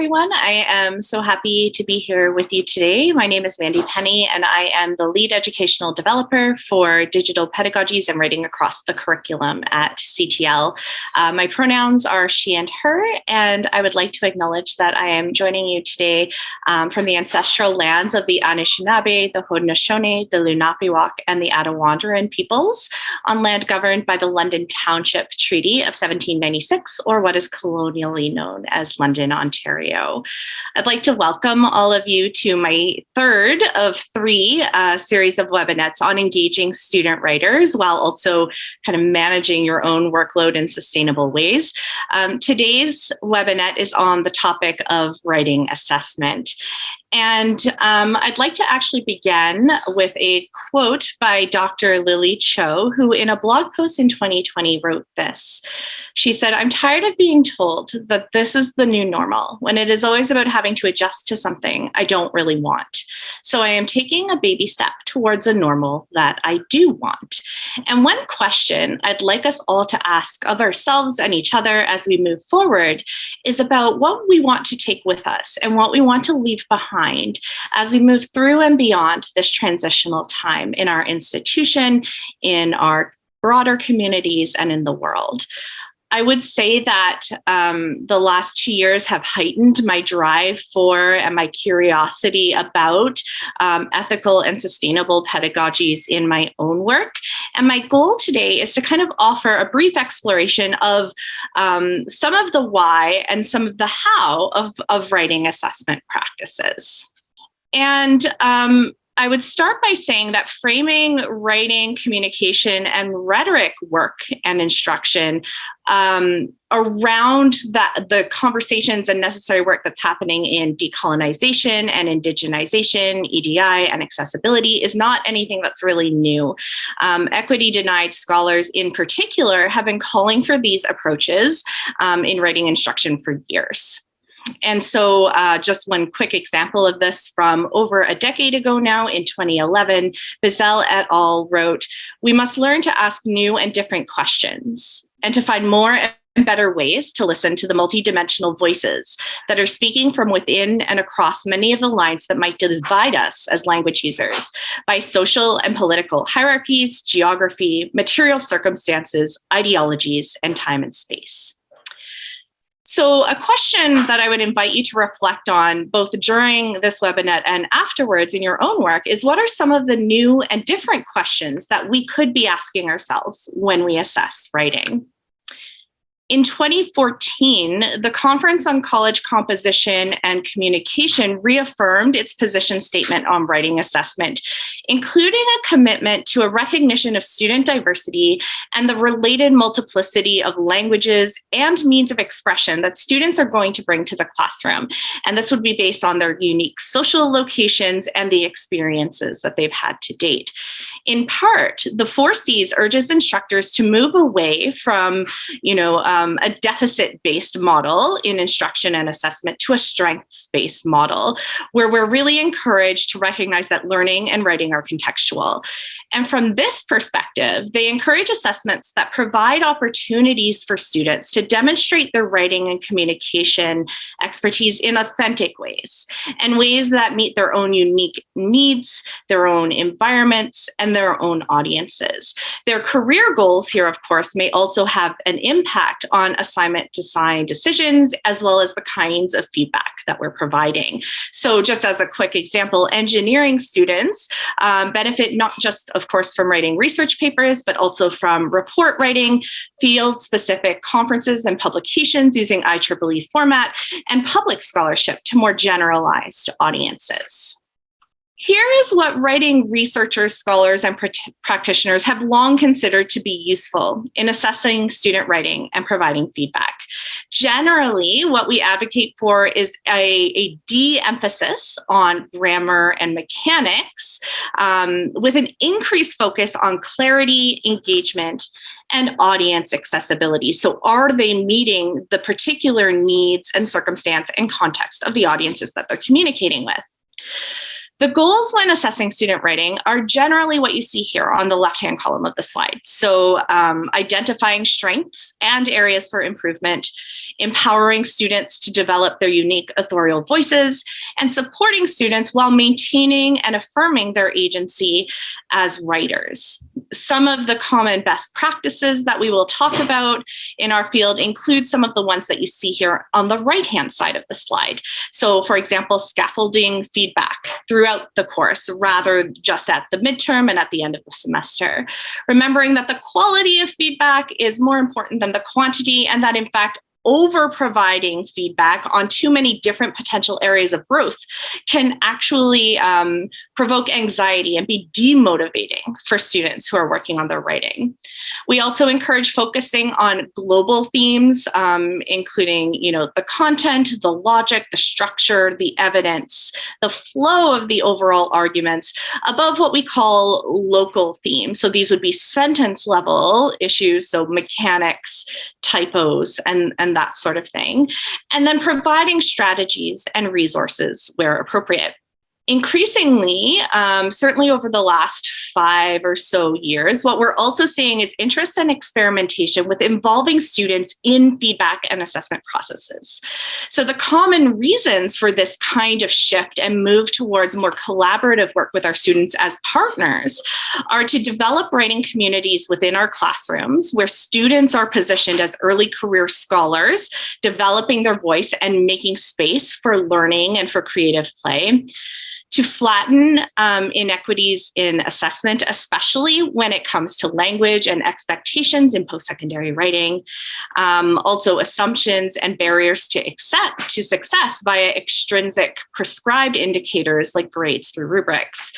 everyone. I am so happy to be here with you today. My name is Mandy Penny, and I am the lead educational developer for digital pedagogies and writing across the curriculum at CTL. My pronouns are she and her, and I would like to acknowledge that I am joining you today from the ancestral lands of the Anishinaabe, the Haudenosaunee, the Lenape-Wauk, and the Attawandaron peoples on land governed by the London Township Treaty of 1796, or what is colonially known as London, Ontario. I'd like to welcome all of you to my third of three series of webinars on engaging student writers while also kind of managing your own workload in sustainable ways. Today's webinar is on the topic of writing assessment. And I'd like to actually begin with a quote by Dr. Lily Cho, who in a blog post in 2020 wrote this. She said, "I'm tired of being told that this is the new normal, when it is always about having to adjust to something I don't really want. So I am taking a baby step towards a normal that I do want." And one question I'd like us all to ask of ourselves and each other as we move forward is about what we want to take with us and what we want to leave behind as we move through and beyond this transitional time in our institution, in our broader communities, and in the world. I would say that the last 2 years have heightened my drive for and my curiosity about ethical and sustainable pedagogies in my own work. And my goal today is to kind of offer a brief exploration of some of the why and some of the how of writing assessment practices. And I would start by saying that framing, writing, communication, and rhetoric work and instruction around the conversations and necessary work that's happening in decolonization and indigenization, EDI, and accessibility is not anything that's really new. Equity-denied scholars in particular have been calling for these approaches in writing instruction for years. And so just one quick example of this from over a decade ago now, in 2011, Bizel et al. Wrote, "We must learn to ask new and different questions and to find more and better ways to listen to the multidimensional voices that are speaking from within and across many of the lines that might divide us as language users by social and political hierarchies, geography, material circumstances, ideologies, and time and space." So a question that I would invite you to reflect on both during this webinar and afterwards in your own work is, what are some of the new and different questions that we could be asking ourselves when we assess writing? In 2014, the Conference on College Composition and Communication reaffirmed its position statement on writing assessment, including a commitment to a recognition of student diversity and the related multiplicity of languages and means of expression that students are going to bring to the classroom. And this would be based on their unique social locations and the experiences that they've had to date. In part, the 4Cs urges instructors to move away from, a deficit-based model in instruction and assessment to a strengths-based model, where we're really encouraged to recognize that learning and writing are contextual. And from this perspective, they encourage assessments that provide opportunities for students to demonstrate their writing and communication expertise in authentic ways, and ways that meet their own unique needs, their own environments, and their own audiences. Their career goals here, of course, may also have an impact on assignment design decisions, as well as the kinds of feedback that we're providing. So just as a quick example, engineering students benefit not just, of course, from writing research papers, but also from report writing, field-specific conferences and publications using IEEE format, and public scholarship to more generalized audiences. Here is what writing researchers, scholars, and practitioners have long considered to be useful in assessing student writing and providing feedback. Generally, what we advocate for is a de-emphasis on grammar and mechanics, with an increased focus on clarity, engagement, and audience accessibility. So are they meeting the particular needs and circumstance and context of the audiences that they're communicating with? The goals when assessing student writing are generally what you see here on the left-hand column of the slide. So identifying strengths and areas for improvement, empowering students to develop their unique authorial voices, and supporting students while maintaining and affirming their agency as writers. Some of the common best practices that we will talk about in our field include some of the ones that you see here on the right-hand side of the slide. So, for example, scaffolding feedback throughout the course rather just at the midterm and at the end of the semester. Remembering that the quality of feedback is more important than the quantity, and that in fact, over providing feedback on too many different potential areas of growth can actually provoke anxiety and be demotivating for students who are working on their writing. We also encourage focusing on global themes, including, the content, the logic, the structure, the evidence, the flow of the overall arguments above what we call local themes. So these would be sentence level issues, so mechanics, typos, and that sort of thing. And then providing strategies and resources where appropriate. Increasingly, certainly over the last 5 or so years, what we're also seeing is interest and experimentation with involving students in feedback and assessment processes. So the common reasons for this kind of shift and move towards more collaborative work with our students as partners are to develop writing communities within our classrooms where students are positioned as early career scholars, developing their voice and making space for learning and for creative play. To flatten inequities in assessment, especially when it comes to language and expectations in post-secondary writing. Also assumptions and barriers to success via extrinsic prescribed indicators like grades through rubrics.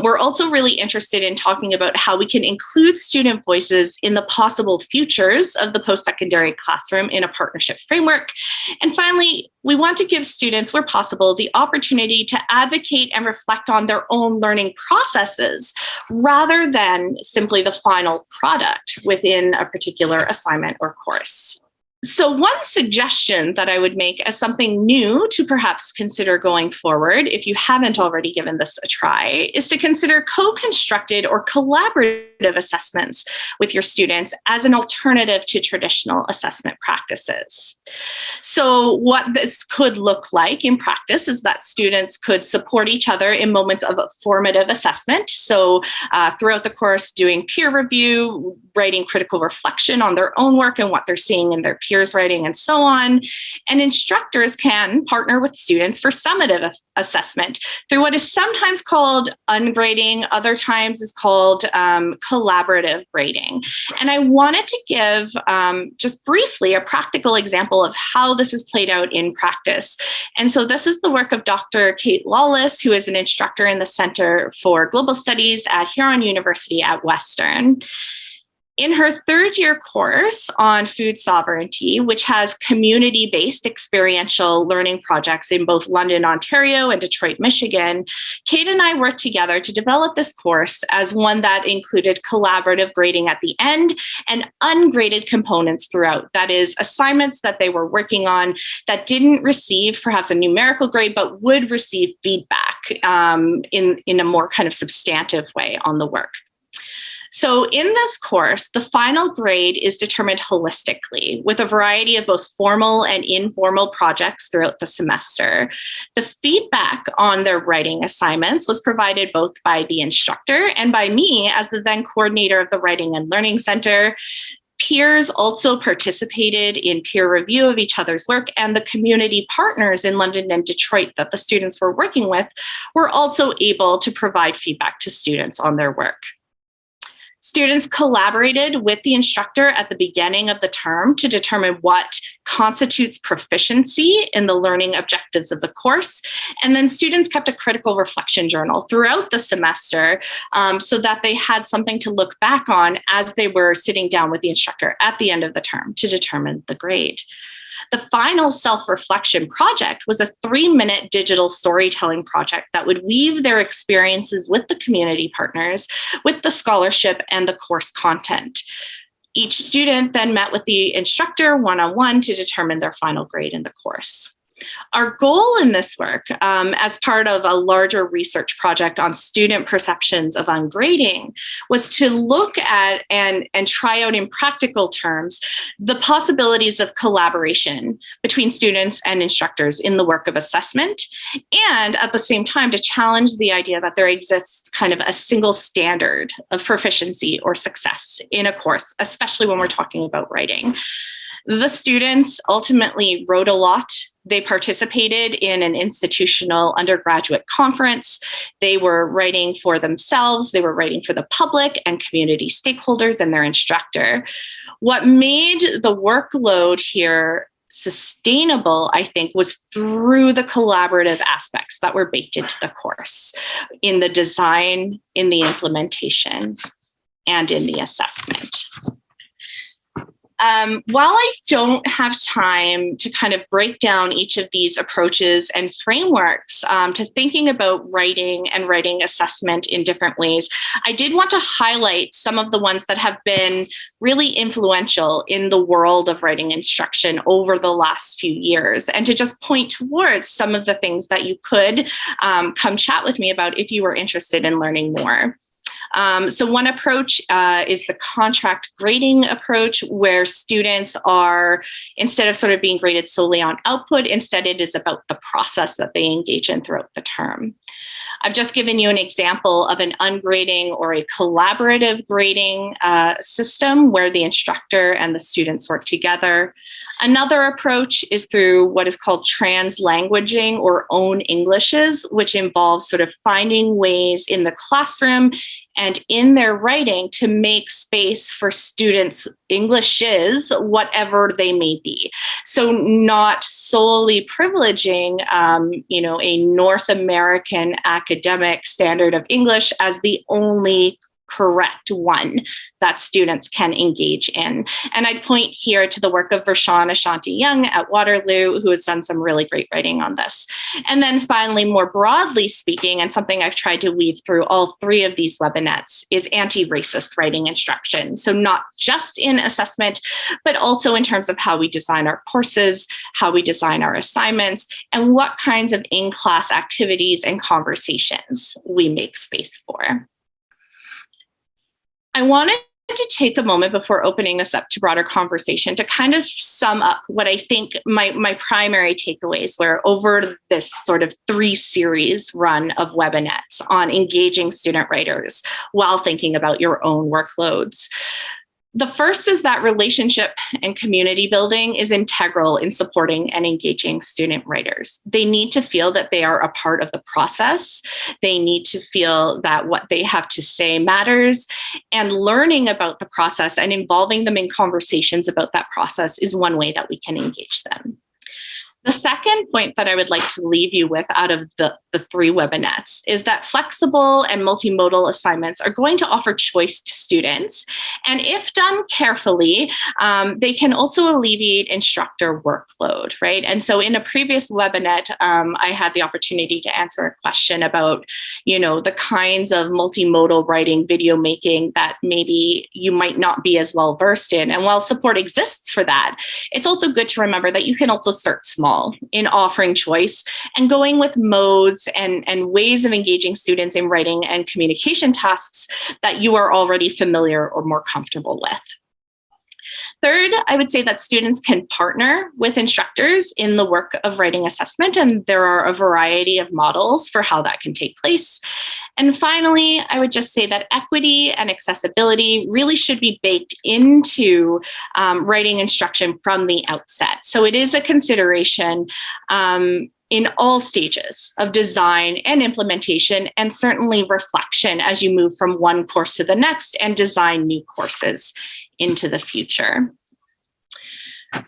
We're also really interested in talking about how we can include student voices in the possible futures of the post-secondary classroom in a partnership framework. And finally, we want to give students, where possible, the opportunity to advocate and reflect on their own learning processes rather than simply the final product within a particular assignment or course. So one suggestion that I would make as something new to perhaps consider going forward, if you haven't already given this a try, is to consider co-constructed or collaborative assessments with your students as an alternative to traditional assessment practices. So what this could look like in practice is that students could support each other in moments of formative assessment. So throughout the course, doing peer review, writing critical reflection on their own work and what they're seeing in their peers' writing, and so on. And instructors can partner with students for summative assessment through what is sometimes called ungrading, other times is called collaborative grading. And I wanted to give just briefly a practical example of how this is played out in practice. And so this is the work of Dr. Kate Lawless, who is an instructor in the Center for Global Studies at Huron University at Western. In her third-year course on food sovereignty, which has community-based experiential learning projects in both London, Ontario, and Detroit, Michigan, Kate and I worked together to develop this course as one that included collaborative grading at the end and ungraded components throughout. That is, assignments that they were working on that didn't receive perhaps a numerical grade, but would receive feedback in a more kind of substantive way on the work. So in this course, the final grade is determined holistically with a variety of both formal and informal projects throughout the semester. The feedback on their writing assignments was provided both by the instructor and by me as the then coordinator of the Writing and Learning Center. Peers also participated in peer review of each other's work, and the community partners in London and Detroit that the students were working with were also able to provide feedback to students on their work. Students collaborated with the instructor at the beginning of the term to determine what constitutes proficiency in the learning objectives of the course. And then students kept a critical reflection journal throughout the semester so that they had something to look back on as they were sitting down with the instructor at the end of the term to determine the grade. The final self-reflection project was a 3-minute digital storytelling project that would weave their experiences with the community partners, with the scholarship and the course content. Each student then met with the instructor one-on-one to determine their final grade in the course. Our goal in this work, as part of a larger research project on student perceptions of ungrading, was to look at and try out in practical terms the possibilities of collaboration between students and instructors in the work of assessment, and at the same time to challenge the idea that there exists kind of a single standard of proficiency or success in a course, especially when we're talking about writing. The students ultimately wrote a lot. They participated in an institutional undergraduate conference. They were writing for themselves. They were writing for the public and community stakeholders and their instructor. What made the workload here sustainable, I think, was through the collaborative aspects that were baked into the course, in the design, in the implementation, and in the assessment. While I don't have time to kind of break down each of these approaches and frameworks to thinking about writing and writing assessment in different ways, I did want to highlight some of the ones that have been really influential in the world of writing instruction over the last few years, and to just point towards some of the things that you could come chat with me about if you were interested in learning more. So one approach is the contract grading approach, where students are, instead of sort of being graded solely on output, instead it is about the process that they engage in throughout the term. I've just given you an example of an ungrading or a collaborative grading system where the instructor and the students work together. Another approach is through what is called translanguaging or own Englishes, which involves sort of finding ways in the classroom and in their writing to make space for students' Englishes, whatever they may be. So not solely privileging, a North American academic standard of English as the only correct one that students can engage in. And I'd point here to the work of Vershawn Ashanti Young at Waterloo, who has done some really great writing on this. And then finally, more broadly speaking, and something I've tried to weave through all three of these webinars, is anti-racist writing instruction. So not just in assessment, but also in terms of how we design our courses, how we design our assignments, and what kinds of in-class activities and conversations we make space for. I wanted to take a moment before opening this up to broader conversation to kind of sum up what I think my primary takeaways were over this sort of 3-series run of webinars on engaging student writers while thinking about your own workloads. The first is that relationship and community building is integral in supporting and engaging student writers. They need to feel that they are a part of the process. They need to feel that what they have to say matters, and learning about the process and involving them in conversations about that process is one way that we can engage them. The second point that I would like to leave you with out of the 3 webinars is that flexible and multimodal assignments are going to offer choice to students. And if done carefully, they can also alleviate instructor workload, right? And so in a previous webinar, I had the opportunity to answer a question about, the kinds of multimodal writing, video making that maybe you might not be as well versed in. And while support exists for that, it's also good to remember that you can also start small in offering choice and going with modes and ways of engaging students in writing and communication tasks that you are already familiar or more comfortable with. Third, I would say that students can partner with instructors in the work of writing assessment, and there are a variety of models for how that can take place. And finally, I would just say that equity and accessibility really should be baked into writing instruction from the outset. So it is a consideration in all stages of design and implementation, and certainly reflection as you move from one course to the next and design new courses into the future.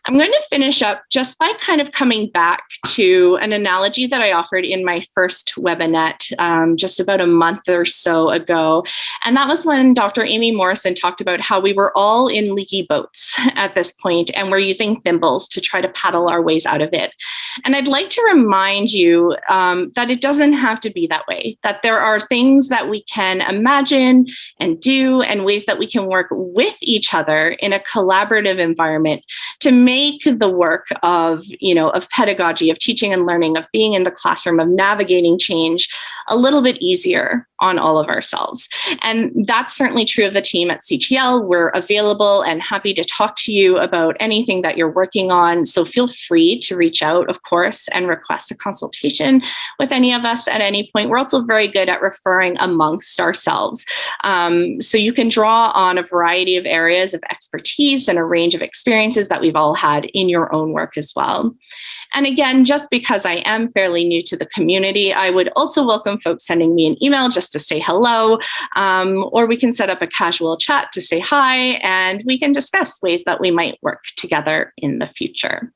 I'm going to finish up just by kind of coming back to an analogy that I offered in my first webinar just about a month or so ago. And that was when Dr. Amy Morrison talked about how we were all in leaky boats at this point, and we're using thimbles to try to paddle our ways out of it. And I'd like to remind you that it doesn't have to be that way, that there are things that we can imagine and do, and ways that we can work with each other in a collaborative environment to to make the work of, of pedagogy, of teaching and learning, of being in the classroom, of navigating change a little bit easier on all of ourselves. And that's certainly true of the team at CTL. We're available and happy to talk to you about anything that you're working on. So feel free to reach out, of course, and request a consultation with any of us at any point. We're also very good at referring amongst ourselves. So you can draw on a variety of areas of expertise and a range of experiences that we've all had in your own work as well. And again, just because I am fairly new to the community, I would also welcome folks sending me an email just to say hello, or we can set up a casual chat to say hi, and we can discuss ways that we might work together in the future.